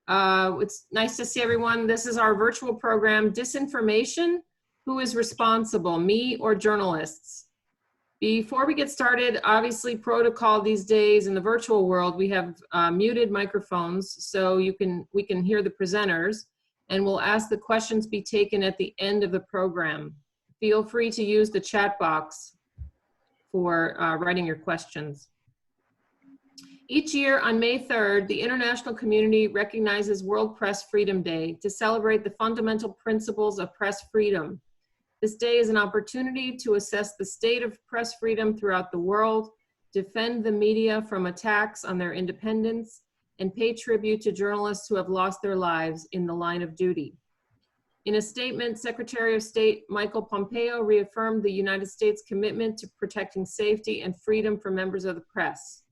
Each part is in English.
It's nice to see everyone. This is our virtual program, Disinformation. Who is responsible, me or journalists? Before we get started, obviously protocol these days in the virtual world, we have muted microphones so we can hear the presenters, and we'll ask the questions be taken at the end of the program. Feel free to use the chat box for writing your questions. Each year on May 3rd, the international community recognizes World Press Freedom Day to celebrate the fundamental principles of press freedom. This day is an opportunity to assess the state of press freedom throughout the world, defend the media from attacks on their independence, and pay tribute to journalists who have lost their lives in the line of duty. In a statement, Secretary of State Michael Pompeo reaffirmed the United States' commitment to protecting safety and freedom for members of the press.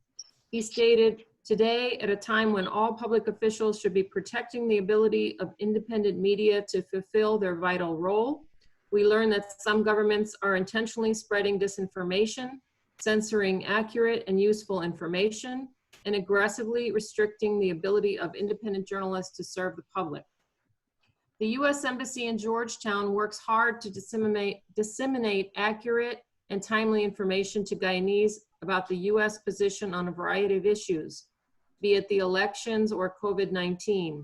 He stated, "Today, at a time when all public officials should be protecting the ability of independent media to fulfill their vital role, we learn that some governments are intentionally spreading disinformation, censoring accurate and useful information, and aggressively restricting the ability of independent journalists to serve the public. The U.S. Embassy in Georgetown works hard to disseminate accurate and timely information to Guyanese about the U.S. position on a variety of issues, be it the elections or COVID-19.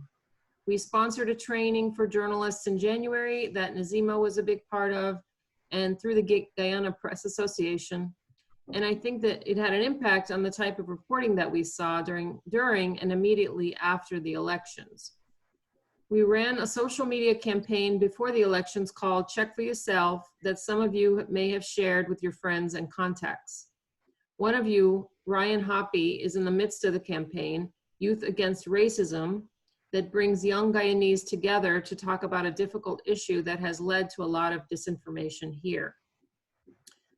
We sponsored a training for journalists in January that Nazima was a big part of, and through the Guyana Press Association. And I think that it had an impact on the type of reporting that we saw during and immediately after the elections. We ran a social media campaign before the elections called Check for Yourself that some of you may have shared with your friends and contacts. One of you, Ryan Hoppy, is in the midst of the campaign, Youth Against Racism, that brings young Guyanese together to talk about a difficult issue that has led to a lot of disinformation here.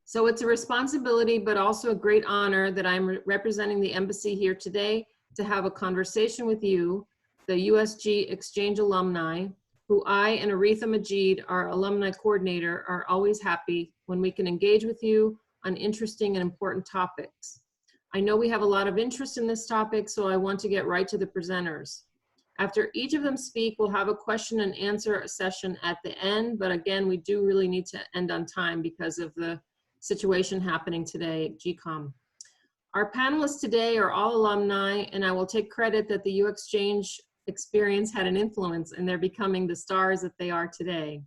So it's a responsibility, but also a great honor that I'm representing the embassy here today to have a conversation with you, the USG Exchange alumni, who I and Aretha Majid, our alumni coordinator, are always happy when we can engage with you on interesting and important topics. I know we have a lot of interest in this topic, so I want to get right to the presenters. After each of them speak, we'll have a question and answer session at the end, but again, we do really need to end on time because of the situation happening today at GCOM. Our panelists today are all alumni, and I will take credit that the U Exchange experience had an influence in their becoming the stars that they are today.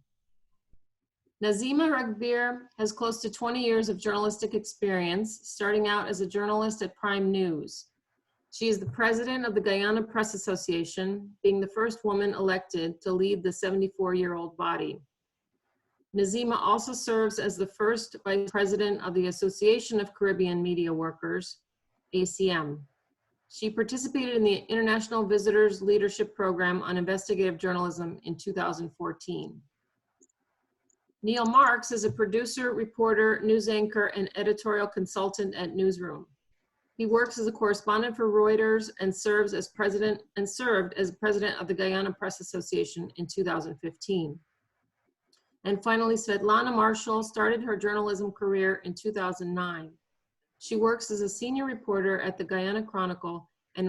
Nazima Raghubir has close to 20 years of journalistic experience, starting out as a journalist at Prime News. She is the president of the Guyana Press Association, being the first woman elected to lead the 74-year-old body. Nazima also serves as the first vice president of the Association of Caribbean Media Workers, ACM. She participated in the International Visitors Leadership Program on Investigative Journalism in 2014. Neil Marks is a producer, reporter, news anchor, and editorial consultant at Newsroom. He works as a correspondent for Reuters and served as president of the Guyana Press Association in 2015. And finally, Svetlana Marshall started her journalism career in 2009. She works as a senior reporter at the Guyana Chronicle and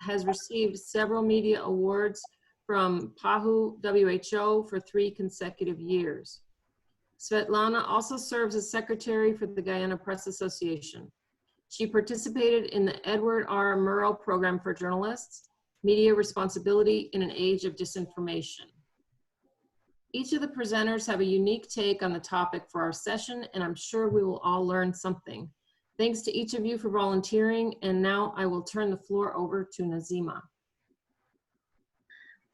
has received several media awards from PAHU WHO for 3 consecutive years. Svetlana also serves as secretary for the Guyana Press Association. She participated in the Edward R. Murrow Program for Journalists, Media Responsibility in an Age of Disinformation. Each of the presenters have a unique take on the topic for our session, and I'm sure we will all learn something. Thanks to each of you for volunteering, and now I will turn the floor over to Nazima.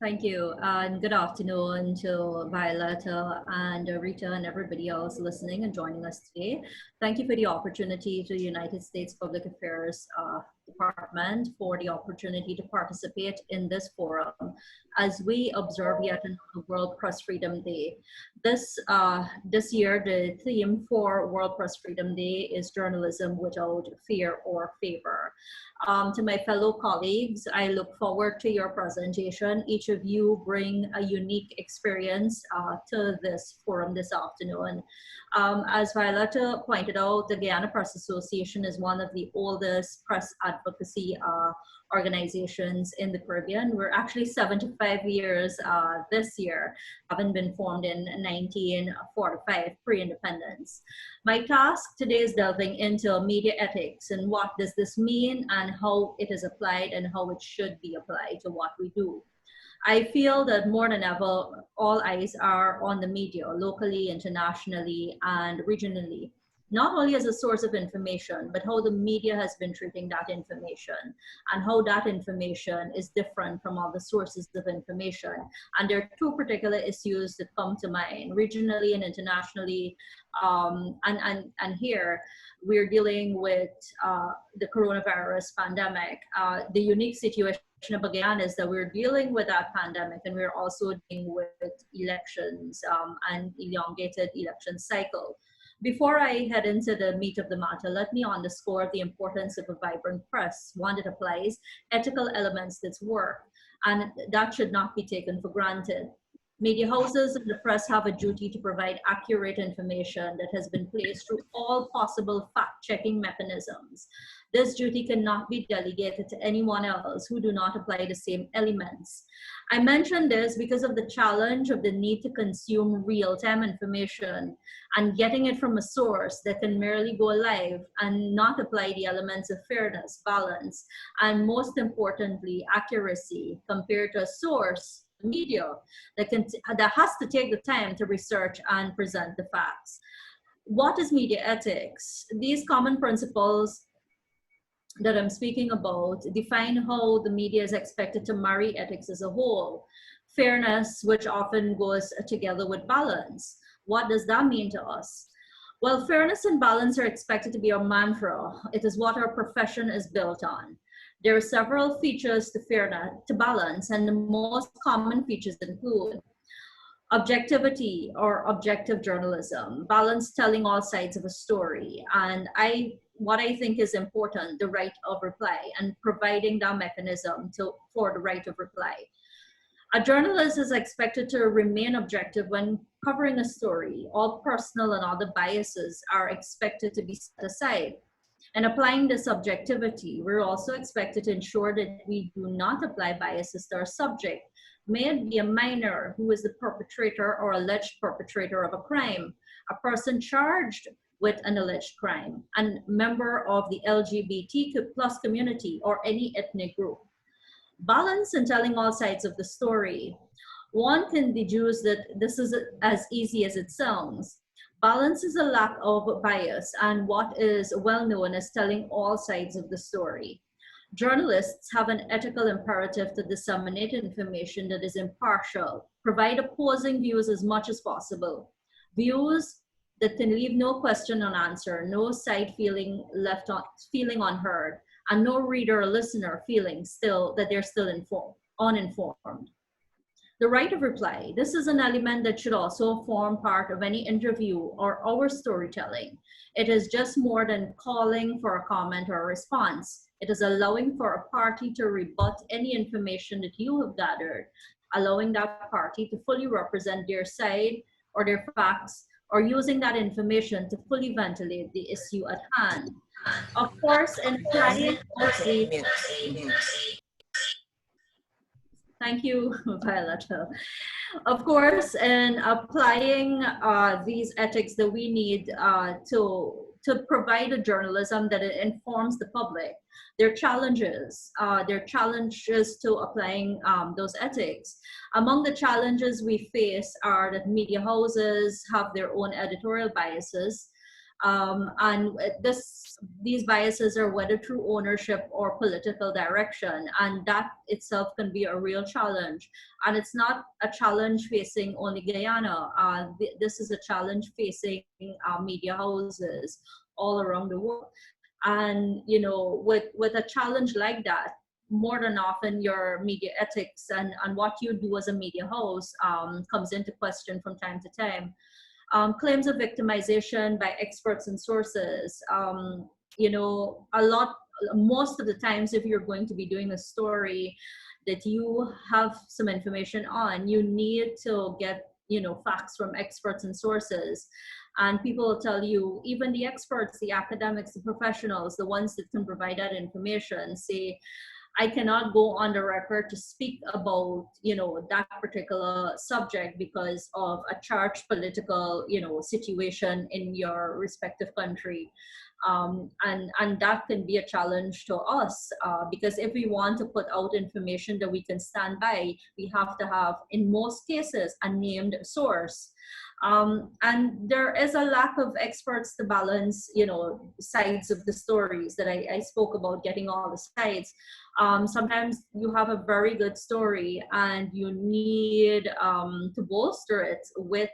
Thank you, and good afternoon to Violeta and Rita and everybody else listening and joining us today. Thank you for the opportunity to the United States Public Affairs Department for the opportunity to participate in this forum as we observe yet another World Press Freedom Day. This year, the theme for World Press Freedom Day is journalism without fear or favor. To my fellow colleagues, I look forward to your presentation. Each of you bring a unique experience to this forum this afternoon. As Violeta pointed out, the Guyana Press Association is one of the oldest press advocacy organizations in the Caribbean. We're actually 75 years this year, having been formed in 1945, pre-independence. My task today is delving into media ethics and what does this mean and how it is applied and how it should be applied to what we do. I feel that more than ever, all eyes are on the media, locally, internationally, and regionally, not only as a source of information, but how the media has been treating that information and how that information is different from other sources of information. And there are two particular issues that come to mind, regionally and internationally. And here we're dealing with the coronavirus pandemic. The unique situation of Guyana is that we're dealing with that pandemic, and we're also dealing with elections and elongated election cycle. Before I head into the meat of the matter, let me underscore the importance of a vibrant press, one that applies ethical elements to its work, and that should not be taken for granted. Media houses and the press have a duty to provide accurate information that has been placed through all possible fact-checking mechanisms. This duty cannot be delegated to anyone else who do not apply the same elements. I mention this because of the challenge of the need to consume real-time information and getting it from a source that can merely go live and not apply the elements of fairness, balance, and most importantly, accuracy compared to a source, media, that has to take the time to research and present the facts. What is media ethics? These common principles that I'm speaking about define how the media is expected to marry ethics as a whole. Fairness, which often goes together with balance. What does that mean to us? Well, fairness and balance are expected to be our mantra. It is what our profession is built on. There are several features to fairness, to balance, and the most common features include objectivity or objective journalism, balance telling all sides of a story, and what I think is important, the right of reply and providing that mechanism for the right of reply. A journalist is expected to remain objective when covering a story. All personal and other biases are expected to be set aside. And applying this objectivity, we're also expected to ensure that we do not apply biases to our subject. May it be a minor who is the perpetrator or alleged perpetrator of a crime, a person charged with an alleged crime, and member of the LGBTQ+ community or any ethnic group. Balance in telling all sides of the story. One can deduce that this is as easy as it sounds. Balance is a lack of bias and what is well known as telling all sides of the story. Journalists have an ethical imperative to disseminate information that is impartial, provide opposing views as much as possible. Views that can leave no question unanswered, no side feeling unheard, and no reader or listener feeling that they're still uninformed. The right of reply. This is an element that should also form part of any interview or our storytelling. It is just more than calling for a comment or a response. It is allowing for a party to rebut any information that you have gathered, allowing that party to fully represent their side or their facts, or using that information to fully ventilate the issue at hand. Of course, in applying Thank you, Violeta. Of course, in applying these ethics that we need to provide a journalism that it informs the public, there are challenges to applying those ethics. Among the challenges we face are that media houses have their own editorial biases, and these biases are whether through ownership or political direction, and that itself can be a real challenge. And it's not a challenge facing only Guyana. This is a challenge facing media houses all around the world. And with a challenge like that, more than often your media ethics and what you do as a media house comes into question from time to time. Claims of victimization by experts and sources. Most of the times, if you're going to be doing a story that you have some information on, you need to get facts from experts and sources. And people will tell you, even the experts, the academics, the professionals, the ones that can provide that information, say I cannot go on the record to speak about, that particular subject because of a charged political, situation in your respective country. And that can be a challenge to us because if we want to put out information that we can stand by, we have to have, in most cases, a named source. And there is a lack of experts to balance, sides of the stories that I spoke about, getting all the sides. Sometimes you have a very good story and you need to bolster it with,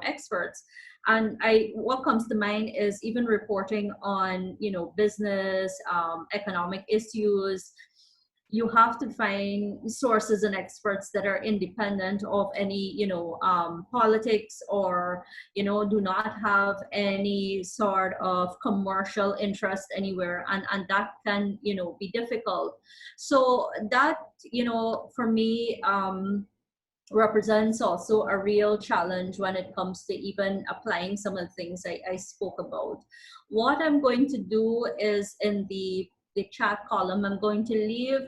experts. And what comes to mind is even reporting on, business, economic issues. You have to find sources and experts that are independent of any, politics, or, do not have any sort of commercial interest anywhere. And that can, be difficult. So that, for me, represents also a real challenge when it comes to even applying some of the things I spoke about. What I'm going to do is in the chat column, I'm going to leave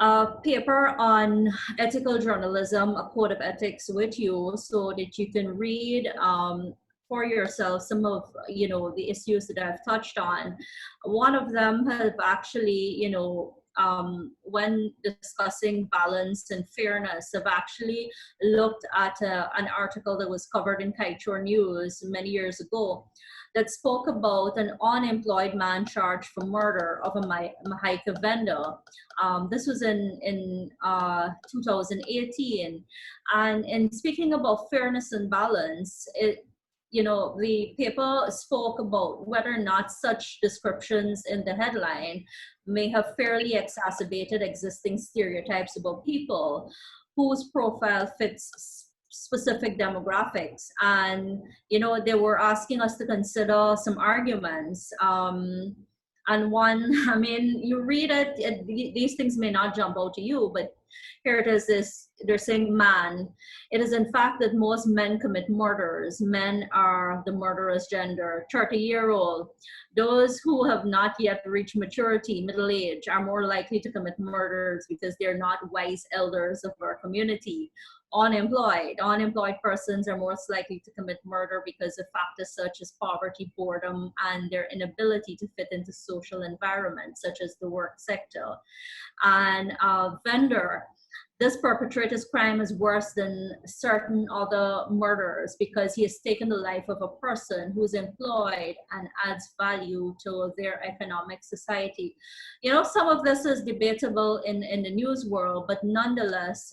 a paper on ethical journalism, a code of ethics with you so that you can read for yourself some of the issues that I've touched on. One of them have actually, when discussing balance and fairness, I've actually looked at an article that was covered in Kaichor News many years ago that spoke about an unemployed man charged for murder of a Mahaica vendor. This was in 2018. And in speaking about fairness and balance, the paper spoke about whether or not such descriptions in the headline may have fairly exacerbated existing stereotypes about people whose profile fits specific demographics. And, they were asking us to consider some arguments. And one, I mean, you read it, these things may not jump out to you, but here it is, they're saying man. It is in fact that most men commit murders. Men are the murderous gender. 30-year-old. Those who have not yet reached maturity, middle age, are more likely to commit murders because they're not wise elders of our community. Unemployed persons are most likely to commit murder because of factors such as poverty, boredom, and their inability to fit into social environments such as the work sector. And vendor, this perpetrator's crime is worse than certain other murders because he has taken the life of a person who's employed and adds value to their economic society. Some of this is debatable in the news world, but nonetheless,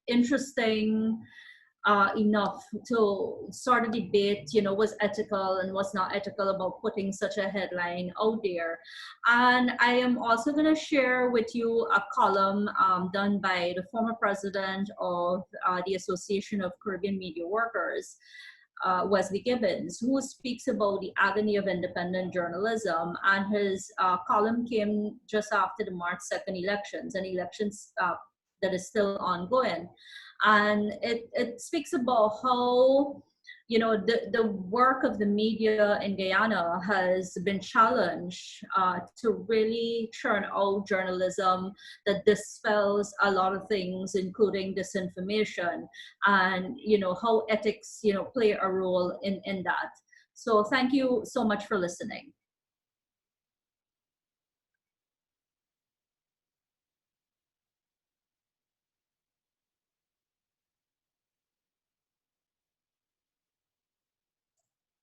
interesting enough to sort of debate, what's ethical and what's not ethical about putting such a headline out there. And I am also going to share with you a column done by the former president of the Association of Caribbean Media Workers, Wesley Gibbons, who speaks about the agony of independent journalism. And his column came just after the March 2nd elections, and elections that is still ongoing. And it speaks about how, the work of the media in Guyana has been challenged to really churn out journalism that dispels a lot of things, including disinformation, and, how ethics, play a role in that. So thank you so much for listening.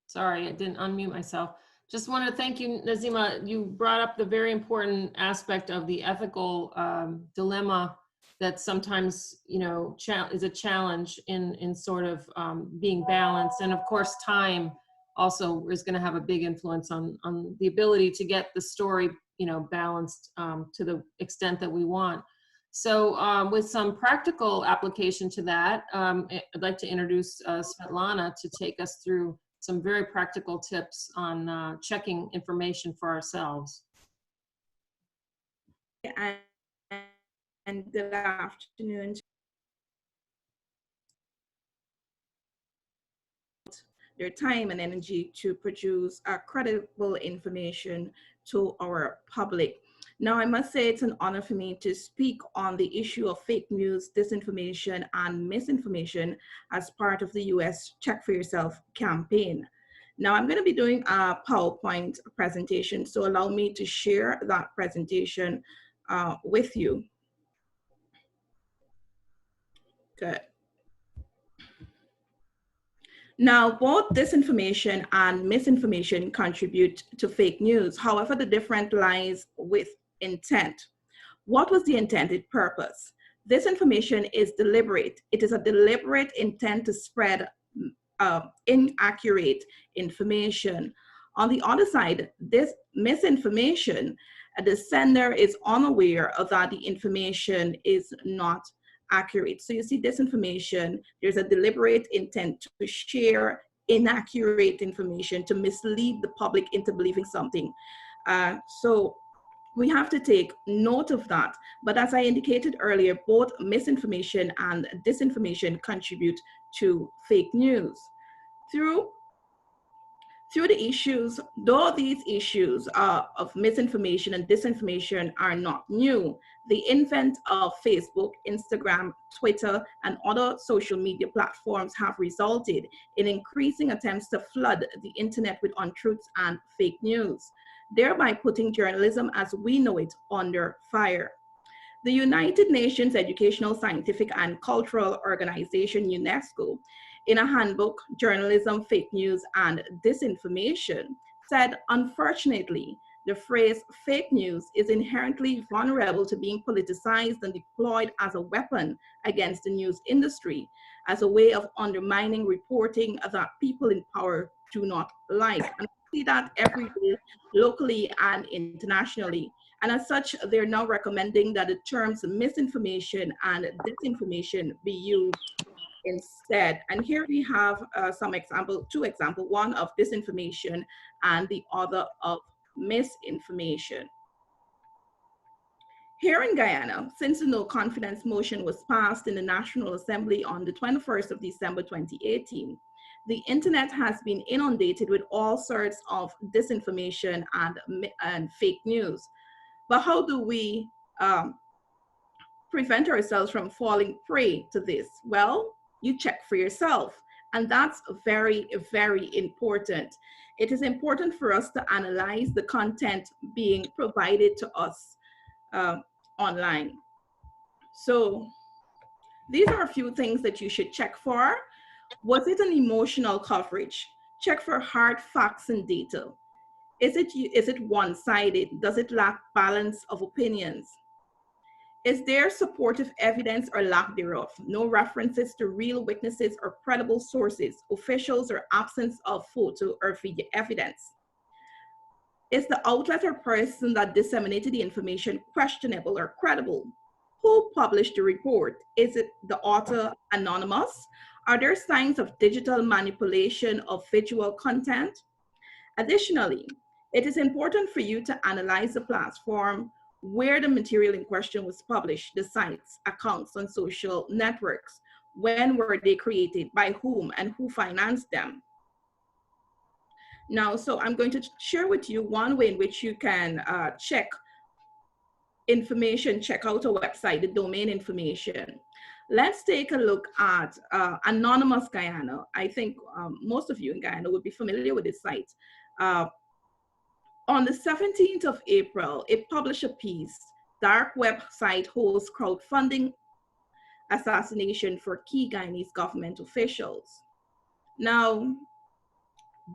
Sorry, I didn't unmute myself. Just want to thank you, Nazima. You brought up the very important aspect of the ethical dilemma that sometimes, is a challenge in sort of being balanced. And of course, time also is going to have a big influence on the ability to get the story, balanced to the extent that we want. So with some practical application to that, I'd like to introduce Svetlana to take us through some very practical tips on checking information for ourselves. And good afternoon. Their time and energy to produce credible information to our public. Now, I must say it's an honor for me to speak on the issue of fake news, disinformation, and misinformation as part of the US Check for Yourself campaign. Now, I'm going to be doing a PowerPoint presentation, so allow me to share that presentation with you. Good. Now, both disinformation and misinformation contribute to fake news. However, the difference lies with intent. What was the intended purpose? Disinformation is deliberate. It is a deliberate intent to spread inaccurate information. On the other side, this misinformation, the sender is unaware of that the information is not accurate. So you see disinformation, there's a deliberate intent to share inaccurate information, to mislead the public into believing something. So we have to take note of that. But as I indicated earlier, both misinformation and disinformation contribute to fake news. Through the issues, though these issues of misinformation and disinformation are not new, the advent of Facebook, Instagram, Twitter, and other social media platforms have resulted in increasing attempts to flood the internet with untruths and fake news, thereby putting journalism as we know it under fire. The United Nations Educational, Scientific, and Cultural Organization, UNESCO, in a handbook, Journalism, Fake News, and Disinformation, said, unfortunately, the phrase fake news is inherently vulnerable to being politicized and deployed as a weapon against the news industry, as a way of undermining reporting that people in power do not like. And we see that every day, locally and internationally. And as such, they're now recommending that the terms misinformation and disinformation be used instead. And here we have two examples, one of disinformation and the other of misinformation. Here in Guyana, since the no confidence motion was passed in the National Assembly on the 21st of December 2018, the internet has been inundated with all sorts of disinformation and fake news. But how do we prevent ourselves from falling prey to this? Well, you check for yourself. And that's very, very important. It is important for us to analyze the content being provided to us online. So these are a few things that you should check for. Was it an emotional coverage? Check for hard facts and data. Is it one-sided? Does it lack balance of opinions? Is there supportive evidence or lack thereof? No references to real witnesses or credible sources, officials, or absence of photo or video evidence? Is the outlet or person that disseminated the information questionable or credible? Who published the report? Is it the author anonymous? Are there signs of digital manipulation of visual content? Additionally, it is important for you to analyze the platform where the material in question was published, the sites, accounts on social networks. When were they created, by whom, and who financed them? Now, so I'm going to share with you one way in which you can check information, check out a website, the domain information. Let's take a look at Anonymous Guyana. I think most of you in Guyana would be familiar with this site. On the 17th of April, it published a piece, Dark Website Holds Crowdfunding Assassination for Key Guyanese Government Officials. Now,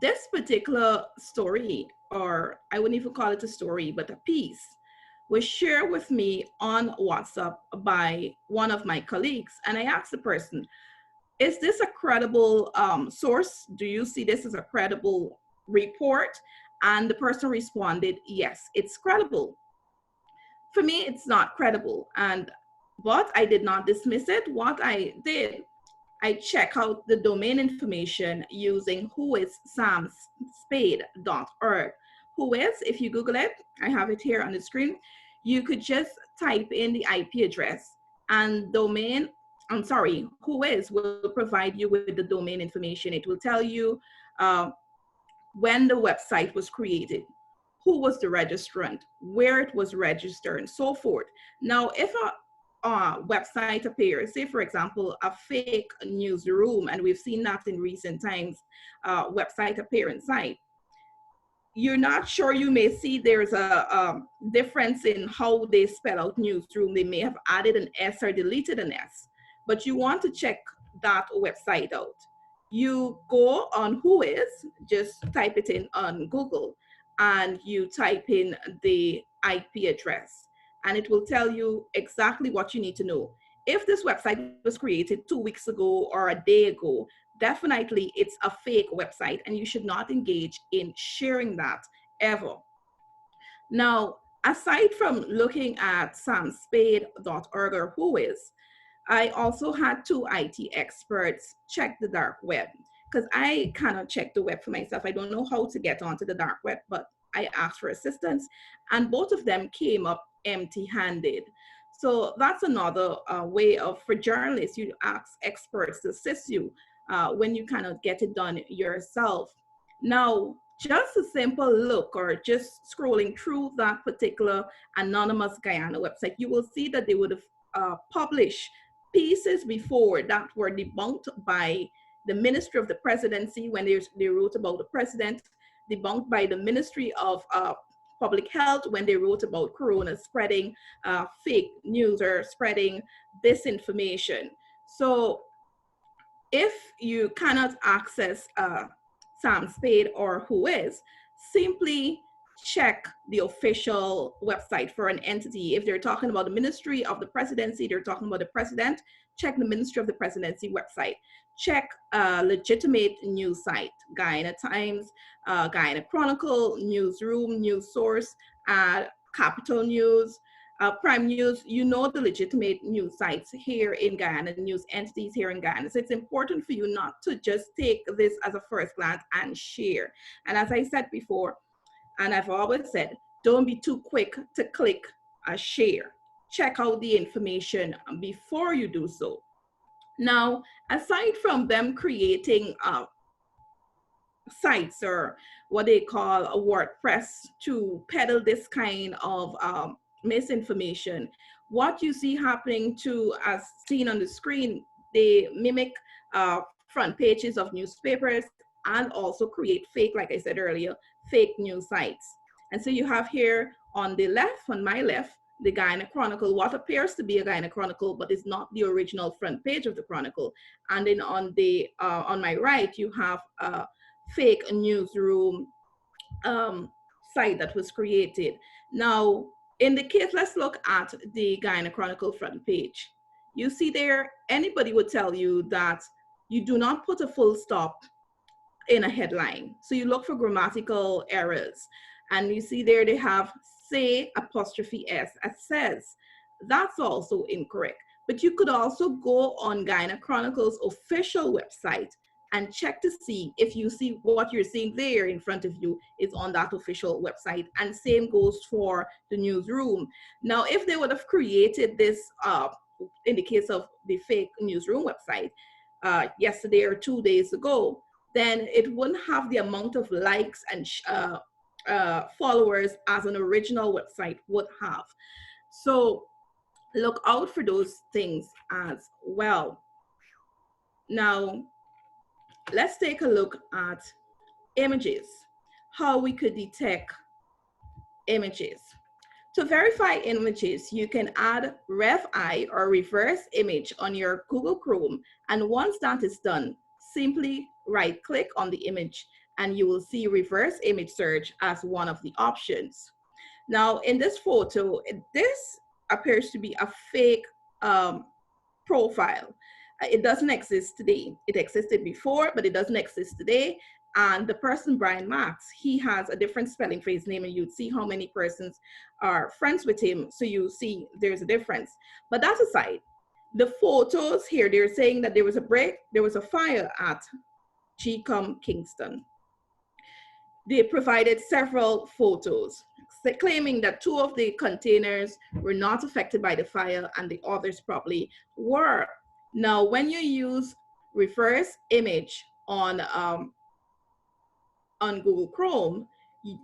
this particular story, or I wouldn't even call it a story, but a piece, was shared with me on WhatsApp by one of my colleagues. And I asked the person, is this a credible source? Do you see this as a credible report? And the person responded, yes, it's credible. For me, it's not credible. But I did not dismiss it. What I did, I check out the domain information using whoissamspade.org. Whois, if you Google it, I have it here on the screen, you could just type in the IP address and whois will provide you with the domain information. It will tell you when the website was created, who was the registrant, where it was registered, and so forth. Now, if a website appears, say for example, a fake newsroom, and we've seen that in recent times, website appearance site, you're not sure, you may see there's a difference in how they spell out newsroom. They may have added an S or deleted an S, but you want to check that website out. You go on Whois, just type it in on Google, and you type in the IP address, and it will tell you exactly what you need to know. If this website was created 2 weeks ago or a day ago, definitely it's a fake website, and you should not engage in sharing that ever. Now, aside from looking at samspade.org or Whois, I also had 2 IT experts check the dark web, because I cannot check the web for myself. I don't know how to get onto the dark web, but I asked for assistance, and both of them came up empty-handed. So that's another way of, for journalists, you ask experts to assist you when you cannot get it done yourself. Now, just a simple look or just scrolling through that particular anonymous Guyana website, you will see that they would have published pieces before that were debunked by the Ministry of the Presidency when they wrote about the president, debunked by the Ministry of Public Health when they wrote about Corona spreading fake news or spreading disinformation. So if you cannot access Sam Spade or Whois, simply check the official website for an entity. If they're talking about the Ministry of the Presidency, they're talking about the president, check the Ministry of the Presidency website. Check legitimate news site, Guyana Times, Guyana Chronicle, Newsroom, News Source, Capital News, Prime News. You know the legitimate news sites here in Guyana, news entities here in Guyana. So it's important for you not to just take this as a first glance and share. And as I said before, and I've always said, don't be too quick to click a share. Check out the information before you do so. Now, aside from them creating sites or what they call a WordPress to peddle this kind of misinformation, what you see happening to, as seen on the screen, they mimic front pages of newspapers and also create fake, like I said earlier, fake news sites. And so you have here on the left, on my left, the Guyana Chronicle, what appears to be a Guyana Chronicle, but is not the original front page of the Chronicle. And then on the on my right, you have a fake newsroom site that was created. Now, in the case, let's look at the Guyana Chronicle front page. You see there, anybody would tell you that you do not put a full stop in a headline. So you look for grammatical errors. And you see there they have say apostrophe S as says. That's also incorrect. But you could also go on Guyana Chronicle's official website and check to see if you see what you're seeing there in front of you is on that official website. And same goes for the newsroom. Now, if they would have created this, in the case of the fake newsroom website, yesterday or 2 days ago, then it wouldn't have the amount of likes and followers as an original website would have. So look out for those things as well. Now, let's take a look at images, how we could detect images. To verify images, you can add RevI or reverse image on your Google Chrome. And once that is done, simply right-click on the image and you will see reverse image search as one of the options. Now, in this photo, this appears to be a fake profile. It doesn't exist today. It existed before, but it doesn't exist today. And the person, Brian Max, he has a different spelling for his name, and you'd see how many persons are friends with him. So you see there's a difference. But that aside, the photos here, they're saying that there was a fire at GCOM Kingston. They provided several photos claiming that 2 of the containers were not affected by the fire and the others probably were. Now, when you use reverse image on Google Chrome,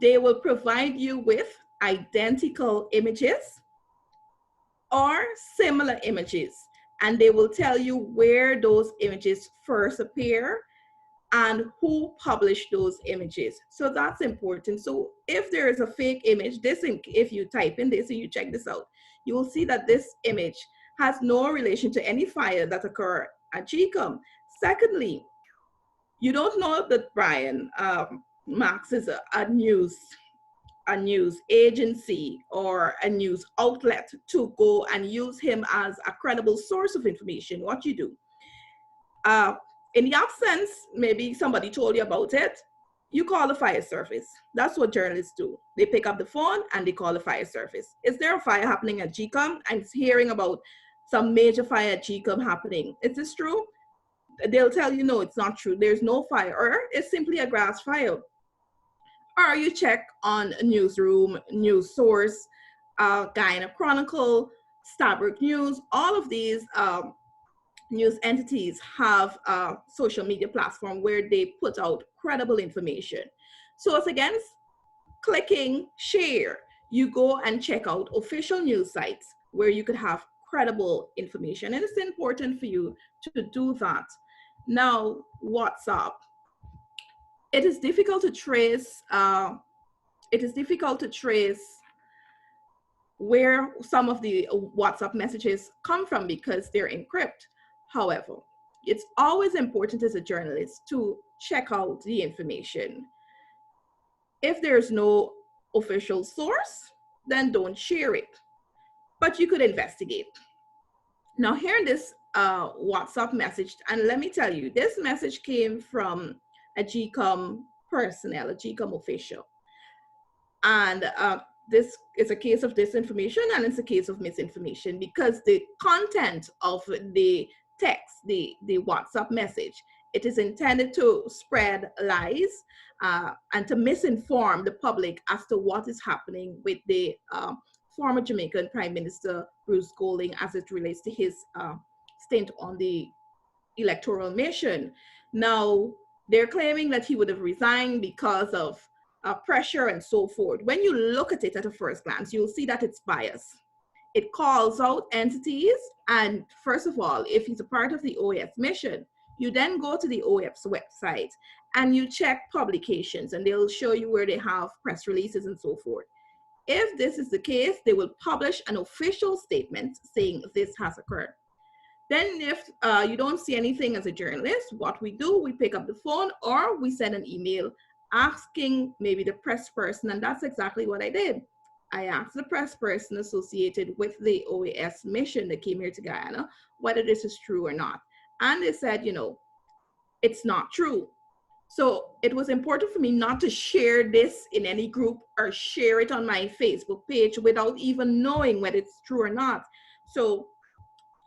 they will provide you with identical images or similar images, and they will tell you where those images first appear and who published those images. So that's important. So if there is a fake image, if you type in this and you check this out, you will see that this image has no relation to any fire that occurred at GCOM. Secondly, you don't know that Brian Marks is a news agency or a news outlet to go and use him as a credible source of information. What you do, in the absence, maybe somebody told you about it, you call the fire service. That's what journalists do. They pick up the phone and they call the fire service. Is there a fire happening at GCOM? I'm hearing about some major fire at GCOM happening. Is this true? They'll tell you, no, it's not true. There's no fire, or it's simply a grass fire. Or you check on a newsroom, news source, Guyana Chronicle, Starbrick News. All of these news entities have a social media platform where they put out credible information. So it's against clicking share. You go and check out official news sites where you could have credible information. And it's important for you to do that. Now, WhatsApp. It is difficult to trace. Where some of the WhatsApp messages come from because they're encrypted. However, it's always important as a journalist to check out the information. If there's no official source, then don't share it, but you could investigate. Now, here this WhatsApp message, and let me tell you, this message came from a GCOM personnel, a GCOM official. And this is a case of disinformation and it's a case of misinformation, because the content of the text, the WhatsApp message, it is intended to spread lies and to misinform the public as to what is happening with the former Jamaican Prime Minister Bruce Golding as it relates to his stint on the electoral mission. Now, they're claiming that he would have resigned because of pressure and so forth. When you look at it at a first glance, you'll see that it's biased. It calls out entities, and first of all, if he's a part of the OAS mission, you then go to the OAS website and you check publications, and they'll show you where they have press releases and so forth. If this is the case, they will publish an official statement saying this has occurred. Then if you don't see anything as a journalist, what we do, we pick up the phone or we send an email asking maybe the press person, and that's exactly what I did. I asked the press person associated with the OAS mission that came here to Guyana whether this is true or not. And they said, you know, it's not true. So it was important for me not to share this in any group or share it on my Facebook page without even knowing whether it's true or not. So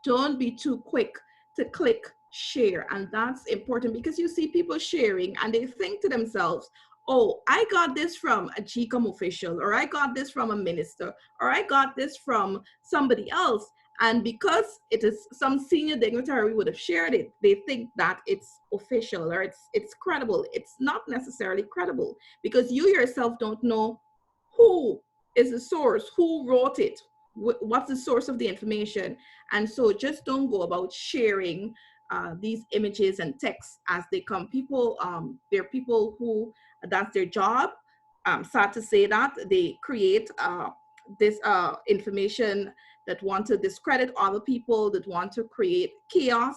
don't be too quick to click share. And that's important because you see people sharing and they think to themselves, oh, I got this from a GCOM official, or I got this from a minister, or I got this from somebody else. And because it is some senior dignitary would have shared it, they think that it's official or it's credible. It's not necessarily credible because you yourself don't know who is the source, who wrote it, what's the source of the information. And so just don't go about sharing these images and texts as they come. People, there are people who, that's their job. Sad to say that they create this information that want to discredit other people, that want to create chaos,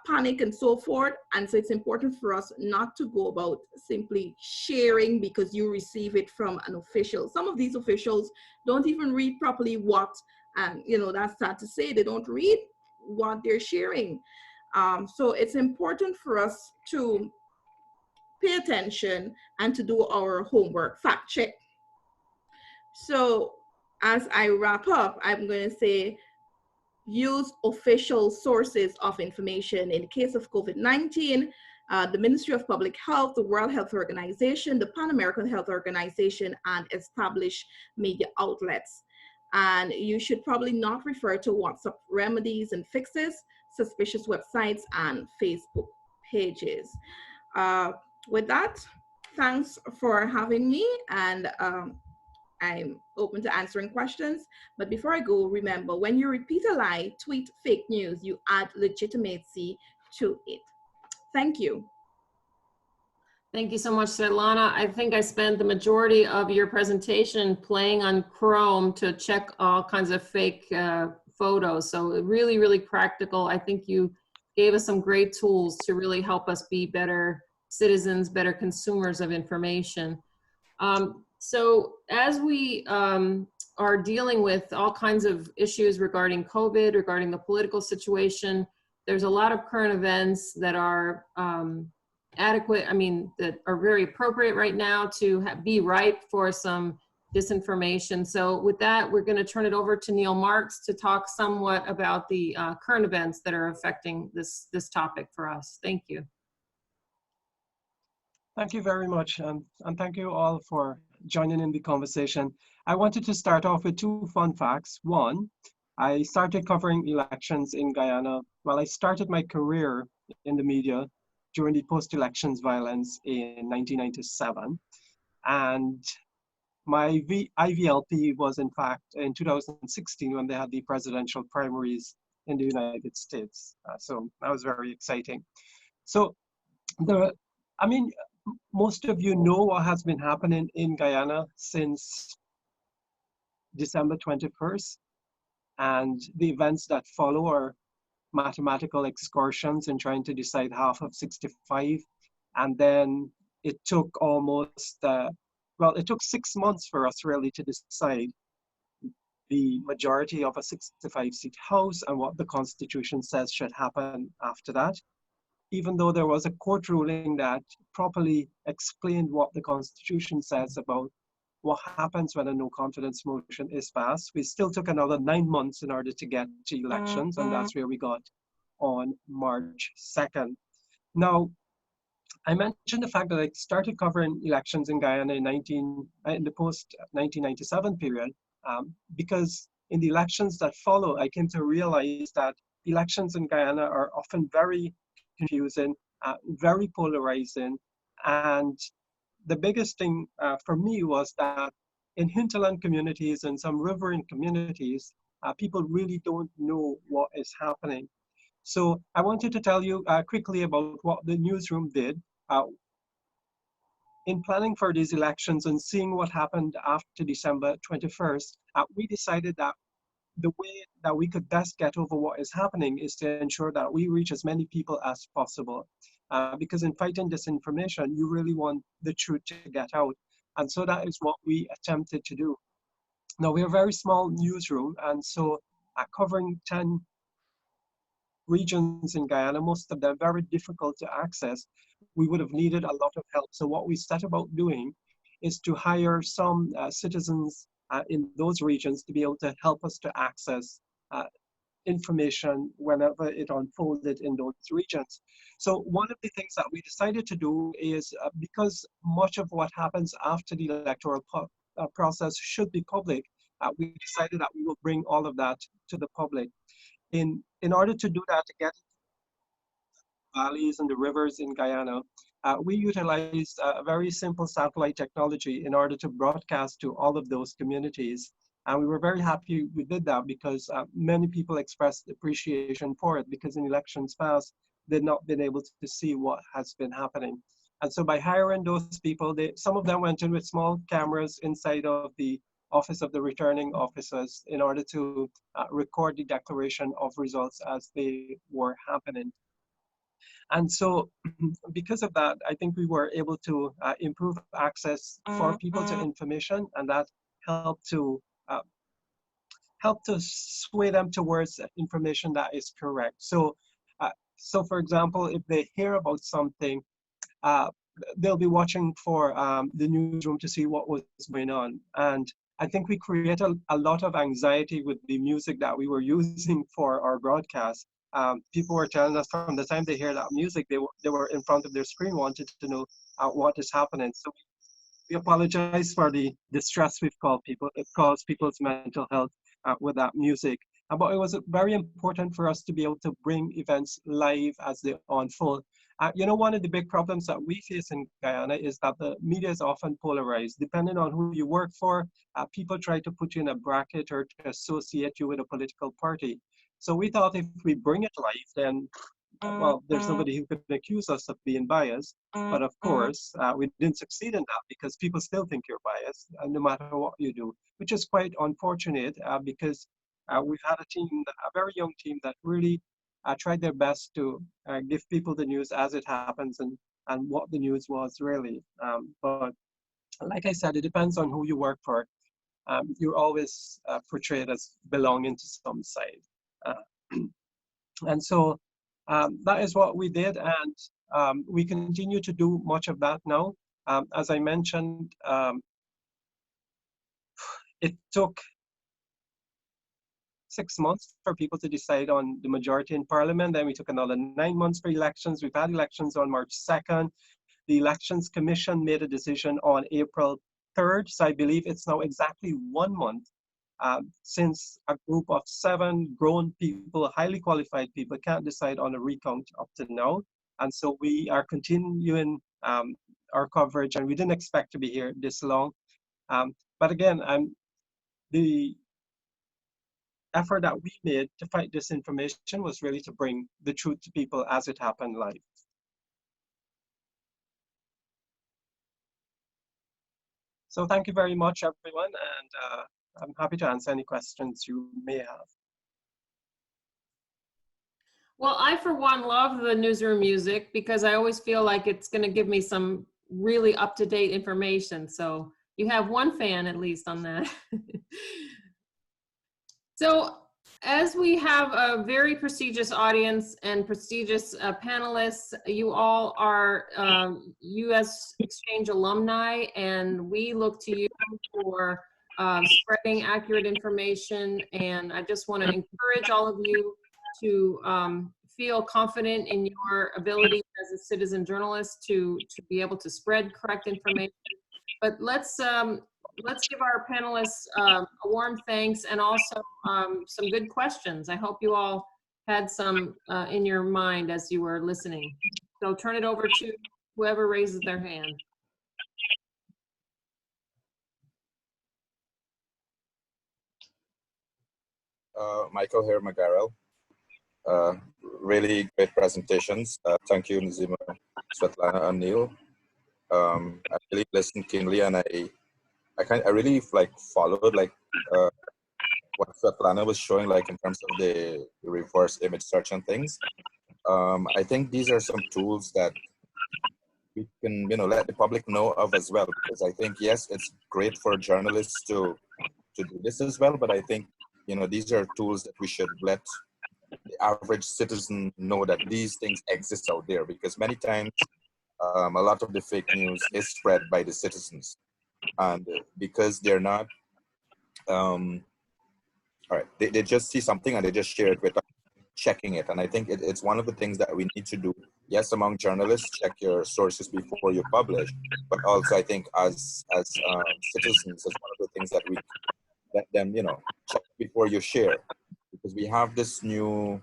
panic, and so forth. And so it's important for us not to go about simply sharing because you receive it from an official. Some of these officials don't even read properly what, you know, that's sad to say, they don't read what they're sharing. So it's important for us to pay attention and to do our homework, fact check. So as I wrap up, I'm going to say, use official sources of information. In the case of COVID-19, the Ministry of Public Health, the World Health Organization, the Pan American Health Organization, and established media outlets. And you should probably not refer to WhatsApp remedies and fixes, suspicious websites, and Facebook pages. With that, Thanks for having me, and I'm open to answering questions. But before I go, remember, when you repeat a lie, tweet fake news, you add legitimacy to it. Thank you. Thank you so much, Svetlana. I think I spent the majority of your presentation playing on Chrome to check all kinds of fake photos. So really, really practical. I think you gave us some great tools to really help us be better citizens, better consumers of information. So as we are dealing with all kinds of issues regarding COVID, regarding the political situation, there's a lot of current events that are adequate, that are very appropriate right now to be ripe for some disinformation. So with that, we're going to turn it over to Neil Marks to talk somewhat about the current events that are affecting this topic for us. Thank you. Thank you very much, and thank you all for joining in the conversation. I wanted to start off with two fun facts. One, I started covering elections in Guyana. Well, I started my career in the media during the post-elections violence in 1997. And my IVLP was in fact in 2016 when they had the presidential primaries in the United States. So that was very exciting. So most of you know what has been happening in Guyana since December 21st. And the events that follow are mathematical excursions in trying to decide half of 65. And then it took almost, it took 6 months for us really to decide the majority of a 65-seat House and what the Constitution says should happen after that. Even though there was a court ruling that properly explained what the Constitution says about what happens when a no confidence motion is passed, we still took another 9 months in order to get to elections, and that's where we got on March 2nd. Now, I mentioned the fact that I started covering elections in Guyana in the post-1997 period, because in the elections that follow, I came to realize that elections in Guyana are often very confusing, very polarizing, and the biggest thing for me was that in hinterland communities and some riverine communities, people really don't know what is happening. So I wanted to tell you quickly about what the newsroom did. In planning for these elections and seeing what happened after December 21st, we decided that the way that we could best get over what is happening is to ensure that we reach as many people as possible. Because in fighting disinformation, you really want the truth to get out. And so that is what we attempted to do. Now, we're a very small newsroom, and so covering 10 regions in Guyana, most of them very difficult to access, we would have needed a lot of help. So what we set about doing is to hire some citizens in those regions to be able to help us to access information whenever it unfolded in those regions. So one of the things that we decided to do is, because much of what happens after the electoral process should be public, we decided that we will bring all of that to the public. In order to do that, to get valleys and the rivers in Guyana, we utilized a very simple satellite technology in order to broadcast to all of those communities. And we were very happy we did that because many people expressed appreciation for it, because in elections past, they'd not been able to see what has been happening. And so by hiring those people, some of them went in with small cameras inside of the office of the returning officers in order to record the declaration of results as they were happening. And so because of that, I think we were able to improve access for people to information, and that helped to sway them towards information that is correct. So, so for example, if they hear about something, they'll be watching for the newsroom to see what was going on. And I think we created a lot of anxiety with the music that we were using for our broadcast. People were telling us from the time they hear that music, they were in front of their screen, wanted to know what is happening. So we apologize for the distress we've caused people's mental health with that music. But it was very important for us to be able to bring events live as they unfold. You know, one of the big problems that we face in Guyana is that the media is often polarized. Depending on who you work for, people try to put you in a bracket or to associate you with a political party. So we thought if we bring it live, then, well, there's nobody who could accuse us of being biased. But of course, we didn't succeed in that because people still think you're biased, no matter what you do, which is quite unfortunate because we've had a team, a very young team that really tried their best to give people the news as it happens and what the news was really. But like I said, it depends on who you work for. You're always portrayed as belonging to some side. And so that is what we did, and we continue to do much of that now. As I mentioned, it took 6 months for people to decide on the majority in parliament. Then we took another 9 months for elections. We've had elections on March 2nd. The Elections Commission made a decision on April 3rd. So I believe it's now exactly 1 month since a group of 7 grown people, highly qualified people, can't decide on a recount up to now. And so we are continuing our coverage, and we didn't expect to be here this long. But again, the effort that we made to fight disinformation was really to bring the truth to people as it happened live. So thank you very much, everyone, and I'm happy to answer any questions you may have. Well, I, for one, love the newsroom music because I always feel like it's going to give me some really up-to-date information. So you have one fan at least on that. So as we have a very prestigious audience and prestigious panelists, you all are U.S. Exchange alumni, and we look to you for spreading accurate information. And I just want to encourage all of you to feel confident in your ability as a citizen journalist to be able to spread correct information. But let's give our panelists a warm thanks and also some good questions. I hope you all had some in your mind as you were listening. So turn it over to whoever raises their hand. Michael here, Magarel. Really great presentations. Thank you, Nazima, Svetlana, and Neil. I really listened keenly, and I really like followed like what Svetlana was showing, like in terms of the reverse image search and things. I think these are some tools that we can, let the public know of as well, because I think, yes, it's great for journalists to do this as well, but I think, these are tools that we should let the average citizen know that these things exist out there, because many times a lot of the fake news is spread by the citizens, and because they're not, all right, they just see something and they just share it without checking it. And I think it's one of the things that we need to do. Yes, among journalists, check your sources before you publish, but also I think as citizens, it's one of the things that we let them, check before you share, because we have this new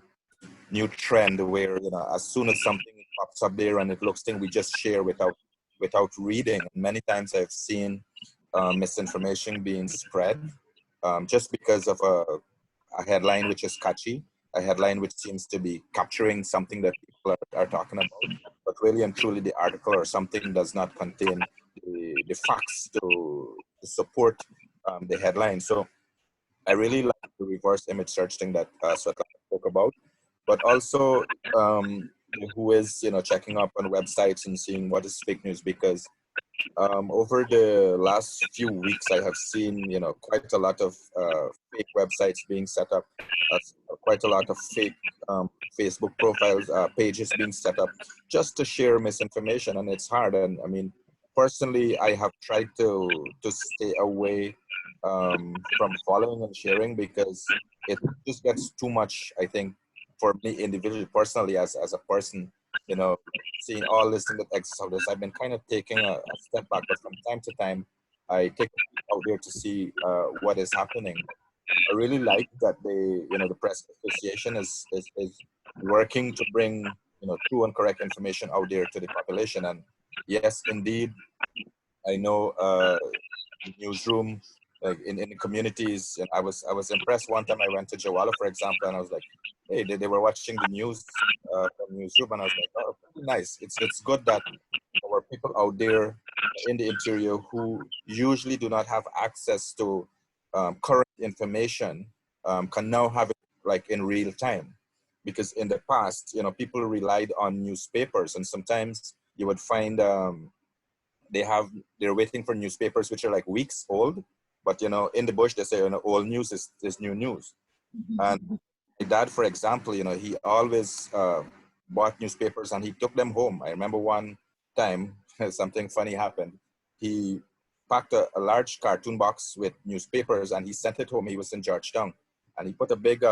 trend where, as soon as something pops up there and it looks thing, we just share without reading. And many times I've seen misinformation being spread just because of a headline which is catchy, a headline which seems to be capturing something that people are talking about, but really and truly the article or something does not contain the facts to support the headline. So I really like the reverse image search thing that Svetlana spoke about, but also who is checking up on websites and seeing what is fake news, because over the last few weeks I have seen quite a lot of fake websites being set up, quite a lot of fake Facebook profiles, pages being set up just to share misinformation, and it's hard. And I mean, personally, I have tried to stay away from following and sharing, because it just gets too much, I think, for me individually, personally, as a person, seeing all this thing that exists out there. I've been kind of taking a step back, but from time to time, I take out there to see what is happening. I really like that the Press Association is working to bring, true and correct information out there to the population. And yes, indeed, I know the newsroom, like in the communities, and I was impressed one time I went to Jawala, for example, and I was like, hey, they were watching the news from newsroom, and I was like, oh, nice. It's good that our people out there in the interior who usually do not have access to current information can now have it like in real time. Because in the past, people relied on newspapers, and sometimes you would find they're waiting for newspapers which are like weeks old, but in the bush they say old news is new news. And my dad, for example, he always bought newspapers and he took them home. I remember one time something funny happened. He packed a large cartoon box with newspapers and he sent it home. He was in Georgetown, and he put a big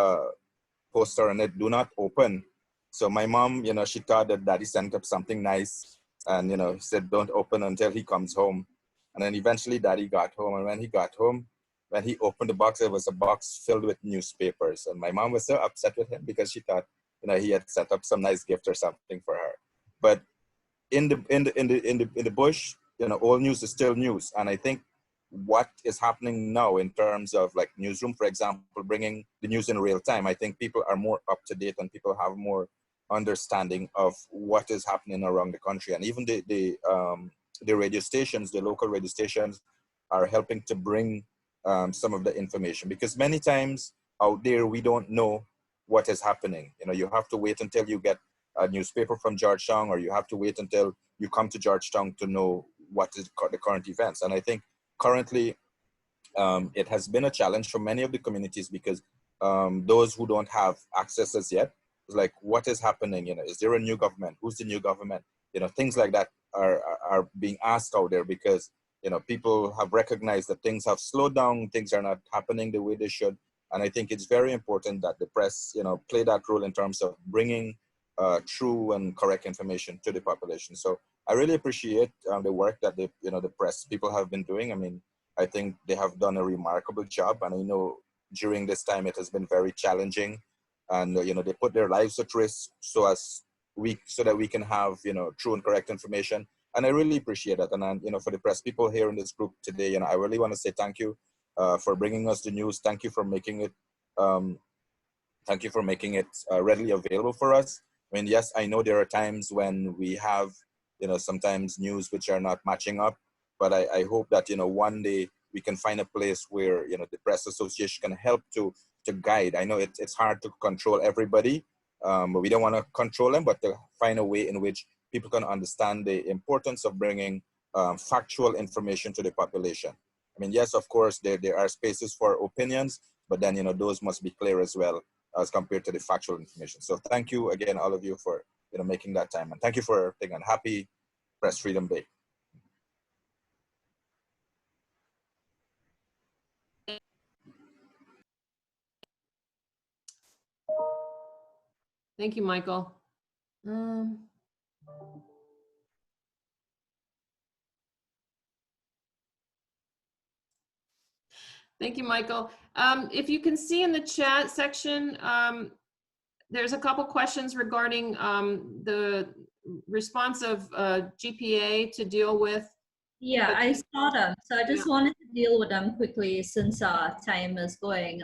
poster on it, "Do not open." So my mom, she thought that daddy sent up something nice, and he said, "Don't open until he comes home." And then eventually daddy got home, and when he got home, when he opened the box, it was a box filled with newspapers. And my mom was so upset with him because she thought, he had set up some nice gift or something for her. But in the bush, all news is still news. And I think what is happening now in terms of like newsroom, for example, bringing the news in real time, I think people are more up to date and people have more understanding of what is happening around the country. And even the radio stations, the local radio stations, are helping to bring some of the information, because many times out there we don't know what is happening. You have to wait until you get a newspaper from Georgetown, or you have to wait until you come to Georgetown to know what is the current events. And I think currently it has been a challenge for many of the communities, because those who don't have access as yet, it's like, what is happening? Is there a new government? Who's the new government? Things like that are being asked out there, because people have recognized that things have slowed down, things are not happening the way they should. And I think it's very important that the press, play that role in terms of bringing true and correct information to the population. So I really appreciate the work that the press people have been doing. I mean, I think they have done a remarkable job, and I know during this time it has been very challenging, and they put their lives at risk so that we can have true and correct information. And I really appreciate that. And for the press people here in this group today, I really want to say thank you for bringing us the news. Thank you for making it readily available for us. I mean, yes, I know there are times when we have sometimes news which are not matching up, but I hope that one day we can find a place where the Press Association can help to guide. I know it's hard to control everybody, but we don't want to control them, but to find a way in which people can understand the importance of bringing factual information to the population. I mean, yes, of course, there are spaces for opinions, but then, those must be clear as well as compared to the factual information. So thank you again, all of you, for making that time. And thank you for everything, and happy Press Freedom Day. Thank you, Michael. Thank you, Michael. If you can see in the chat section, there's a couple questions regarding the response of GPA to deal with. Yeah, I saw them. So I just wanted to deal with them quickly since time is going.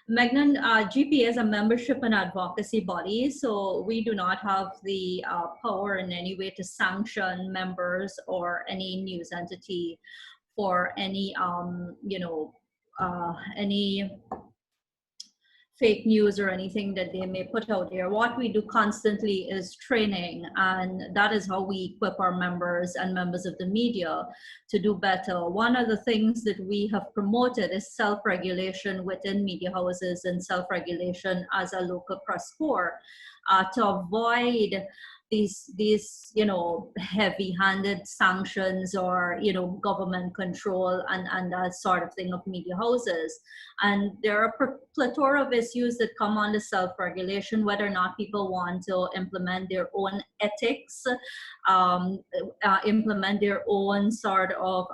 Magnan, GPA is a membership and advocacy body, so we do not have the power in any way to sanction members or any news entity for any, any fake news or anything that they may put out there. What we do constantly is training, and that is how we equip our members and members of the media to do better. One of the things that we have promoted is self-regulation within media houses and self-regulation as a local press corps to avoid these heavy-handed sanctions or government control and that sort of thing of media houses. And there are a plethora of issues that come on to self-regulation, whether or not people want to implement their own ethics, implement their own sort of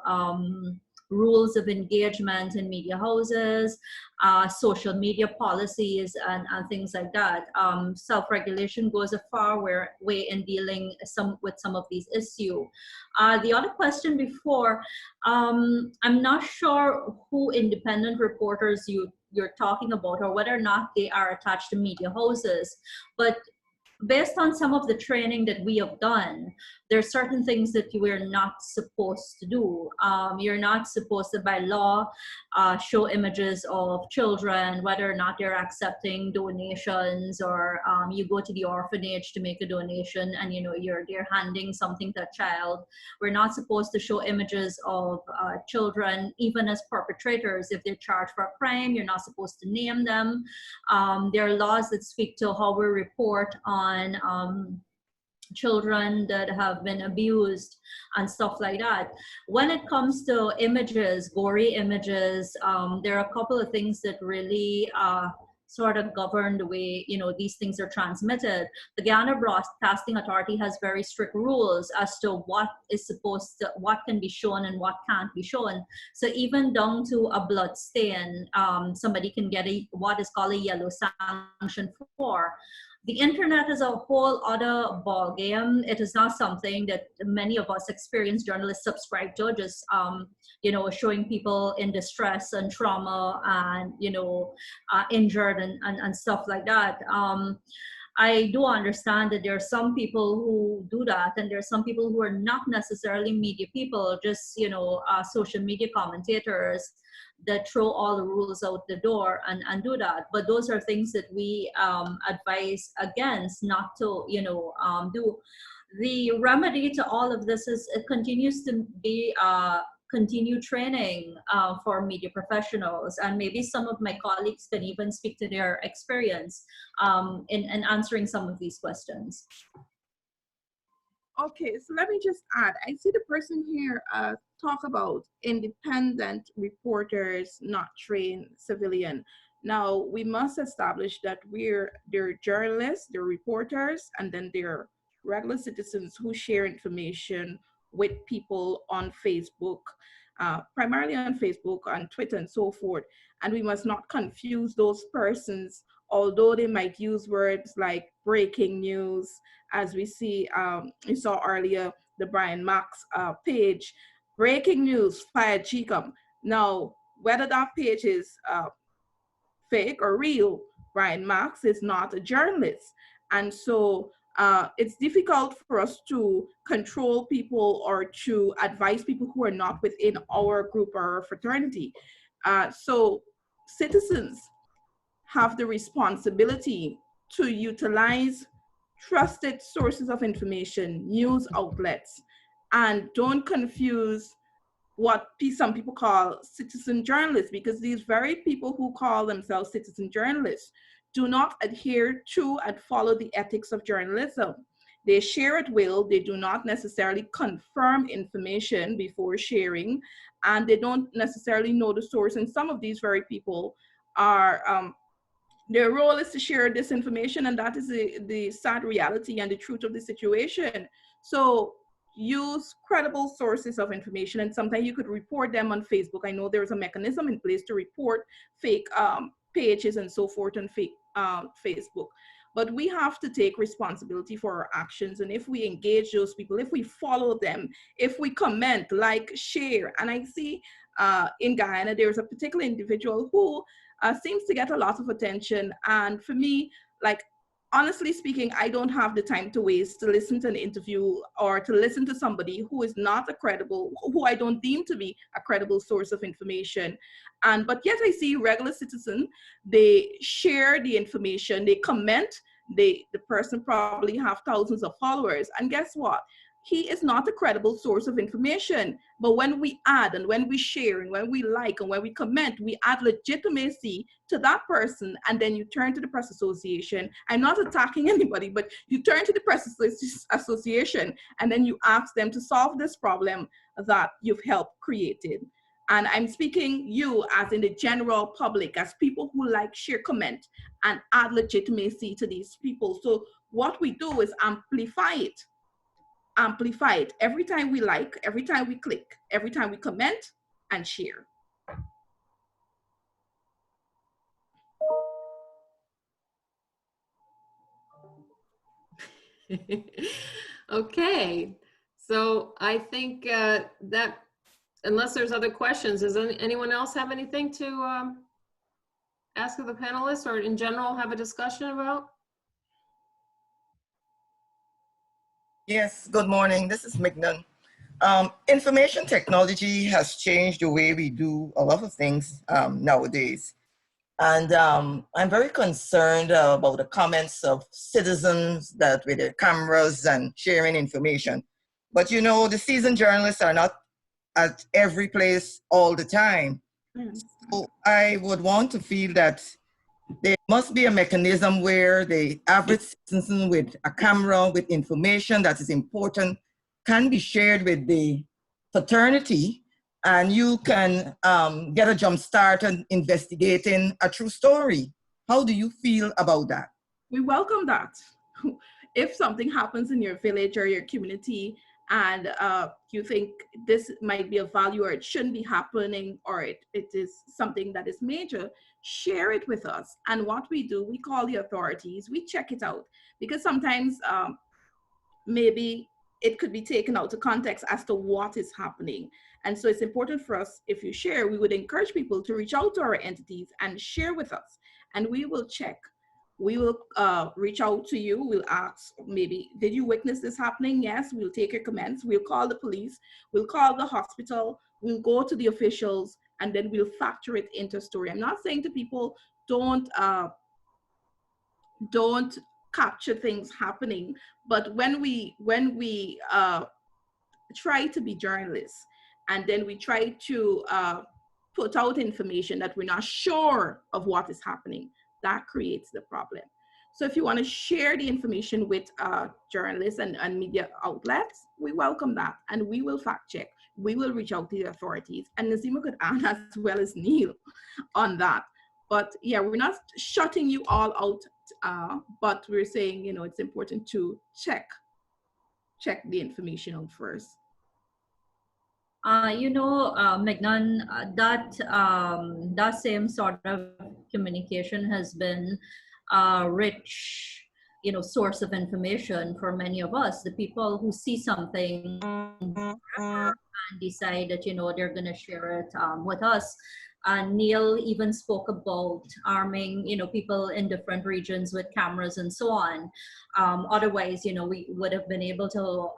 rules of engagement in media houses, social media policies, and things like that. Self-regulation goes a far way in dealing with some of these issues. The other question before, I'm not sure who independent reporters you're talking about, or whether or not they are attached to media houses, but based on some of the training that we have done, there are certain things that you are not supposed to do. You're not supposed to, by law, show images of children, whether or not they're accepting donations, or you go to the orphanage to make a donation and they're handing something to a child. We're not supposed to show images of children, even as perpetrators. If they're charged for a crime, you're not supposed to name them. There are laws that speak to how we report on children that have been abused and stuff like that. When it comes to images, gory images, there are a couple of things that really sort of govern the way these things are transmitted. The Guyana Broadcasting Authority has very strict rules as to what can be shown and what can't be shown. So even down to a blood stain, somebody can get what is called a yellow sanction for. The internet is a whole other ball game. It is not something that many of us experienced journalists subscribe to, just showing people in distress and trauma and injured and stuff like that. I do understand that there are some people who do that, and there are some people who are not necessarily media people, just social media commentators that throw all the rules out the door and do that. But those are things that we advise against not to do. The remedy to all of this is it continues to be continue training for media professionals, and maybe some of my colleagues can even speak to their experience in answering some of these questions. Okay, so let me just add, I see the person here talk about independent reporters, not trained civilian. Now, we must establish that they're journalists, they're reporters, and then they're regular citizens who share information with people on Facebook, primarily on Facebook, on Twitter, and so forth. And we must not confuse those persons, although they might use words like breaking news, as we see, you saw earlier, the Brian Max page, breaking news, fire GCOM. Now, whether that page is fake or real, Brian Max is not a journalist. And so it's difficult for us to control people or to advise people who are not within our group or fraternity. So citizens have the responsibility to utilize trusted sources of information, news outlets, and don't confuse what some people call citizen journalists, because these very people who call themselves citizen journalists do not adhere to and follow the ethics of journalism. They share at will, they do not necessarily confirm information before sharing, and they don't necessarily know the source. And some of these very people are, their role is to share this information, and that is the sad reality and the truth of the situation. So use credible sources of information, and sometimes you could report them on Facebook. I know there's a mechanism in place to report fake pages and so forth on fake Facebook. But we have to take responsibility for our actions. And if we engage those people, if we follow them, if we comment, like, share. And I see in Guyana, there's a particular individual who seems to get a lot of attention. And for me, like, honestly speaking, I don't have the time to waste to listen to an interview or to listen to somebody who is not a credible, who I don't deem to be a credible source of information. But yet I see regular citizens, they share the information, they comment, the person probably have thousands of followers. And guess what? He is not a credible source of information. But when we add and when we share and when we like and when we comment, we add legitimacy to that person. And then you turn to the press association. I'm not attacking anybody, but you turn to the press association and then you ask them to solve this problem that you've helped created. And I'm speaking you as in the general public, as people who like, share, comment, and add legitimacy to these people. So what we do is amplify it. Amplify it every time we like, every time we click, every time we comment, and share. Okay, so I think that unless there's other questions, does anyone else have anything to ask of the panelists, or in general have a discussion about? Yes, good morning. This is Mignon. Information technology has changed the way we do a lot of things nowadays. And I'm very concerned about the comments of citizens that with their cameras and sharing information. But you know, the seasoned journalists are not at every place all the time. So I would want to feel that there must be a mechanism where the average citizen with a camera with information that is important can be shared with the fraternity, and you can get a jump start on investigating a true story. How do you feel about that? We welcome that. If something happens in your village or your community and you think this might be of value or it shouldn't be happening, or it is something that is major, share it with us. And what we do, we call the authorities, we check it out, because sometimes maybe it could be taken out of context as to what is happening. And so it's important for us, if you share, we would encourage people to reach out to our entities and share with us, and we will check. We will reach out to you. We'll ask, maybe, did you witness this happening? Yes, we'll take your comments. We'll call the police. We'll call the hospital. We'll go to the officials, and then we'll factor it into story. I'm not saying to people, don't capture things happening, but when we try to be journalists, and then we try to put out information that we're not sure of what is happening, that creates the problem. So if you want to share the information with journalists and media outlets, we welcome that, and we will fact check. We will reach out to the authorities, and Nazima could add as well as Neil on that. But yeah, we're not shutting you all out, but we're saying, you know, it's important to check the information out first. Mignon, that same sort of communication has been a rich, source of information for many of us. The people who see something and decide that, they're going to share it with us. And Neil even spoke about arming, people in different regions with cameras and so on. Otherwise, we would have been able to,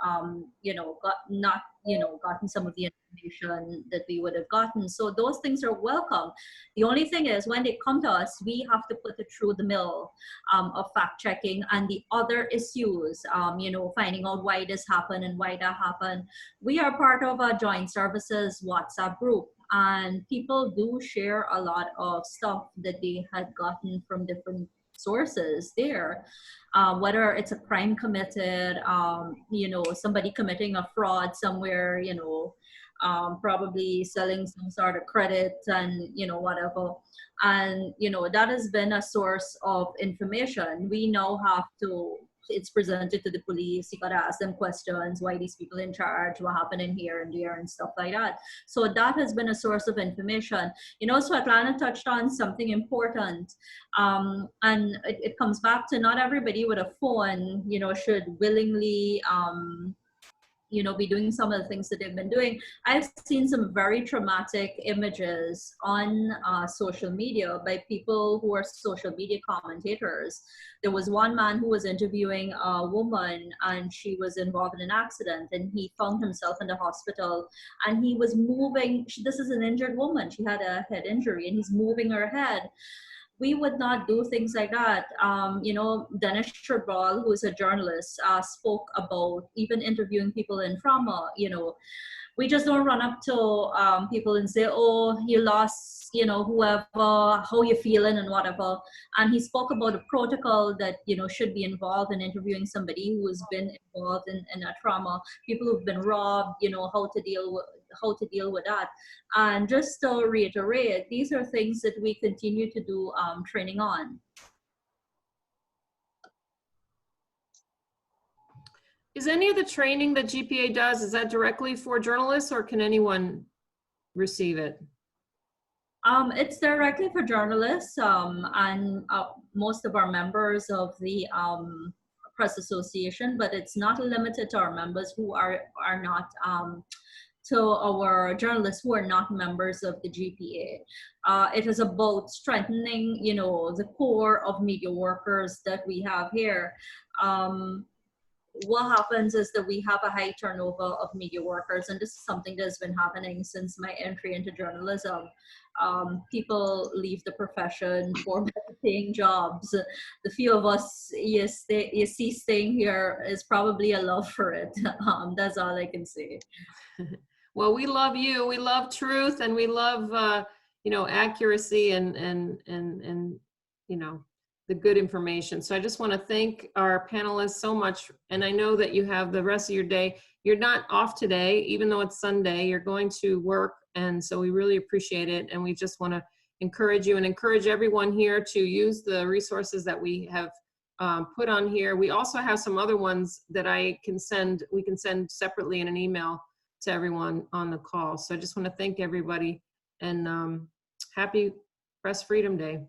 gotten some of the information that we would have gotten. So those things are welcome. The only thing is, when they come to us, we have to put it through the mill of fact checking and the other issues, finding out why this happened and why that happened. We are part of a joint services WhatsApp group, and people do share a lot of stuff that they had gotten from different sources there, whether it's a crime committed, somebody committing a fraud somewhere, probably selling some sort of credit and, whatever. And, that has been a source of information. We now have to, it's presented to the police. You gotta ask them questions. Why these people in charge? What happened in here and there and stuff like that. So that has been a source of information. Svetlana touched on something important, and it comes back to not everybody with a phone, should willingly, be doing some of the things that they've been doing. I've seen some very traumatic images on social media by people who are social media commentators. There was one man who was interviewing a woman, and she was involved in an accident, and he found himself in the hospital, and he was moving. This is an injured woman. She had a head injury, and he's moving her head. We would not do things like that. Dennis Shabral, who is a journalist, spoke about even interviewing people in trauma. We just don't run up to people and say, oh, you lost, whoever, how you feeling and whatever. And he spoke about a protocol that, should be involved in interviewing somebody who has been involved in a trauma, people who've been robbed, how to deal with that. And just to reiterate, these are things that we continue to do training on. Is any of the training that GPA does, is that directly for journalists, or can anyone receive it? It's directly for journalists and most of our members of the Press Association, but it's not limited to our members who are not, to our journalists who are not members of the GPA. It is about strengthening, you know, the core of media workers that we have here. What happens is that we have a high turnover of media workers, and this is something that's been happening since my entry into journalism. People leave the profession for better paying jobs. The few of us you see staying here is probably a love for it. That's all I can say. Well, we love you. We love truth, and we love you know, accuracy and you know, the good information. So I just want to thank our panelists so much. And I know that you have the rest of your day. You're not off today, even though it's Sunday. You're going to work, and so we really appreciate it. And we just want to encourage you and encourage everyone here to use the resources that we have put on here. We also have some other ones that we can send separately in an email to everyone on the call. So I just want to thank everybody, and happy Press Freedom Day.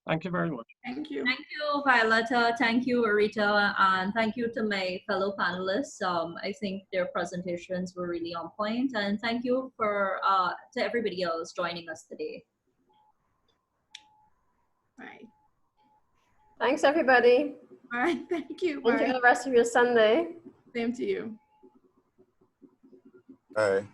Thank you very much. Thank you. Thank you, Violeta. Thank you, Rita. And thank you to my fellow panelists. I think their presentations were really on point. And thank you for to everybody else joining us today. Bye. Thanks, everybody. All right. Thank you. Enjoy Bye. the rest of your Sunday. Same to you. Bye.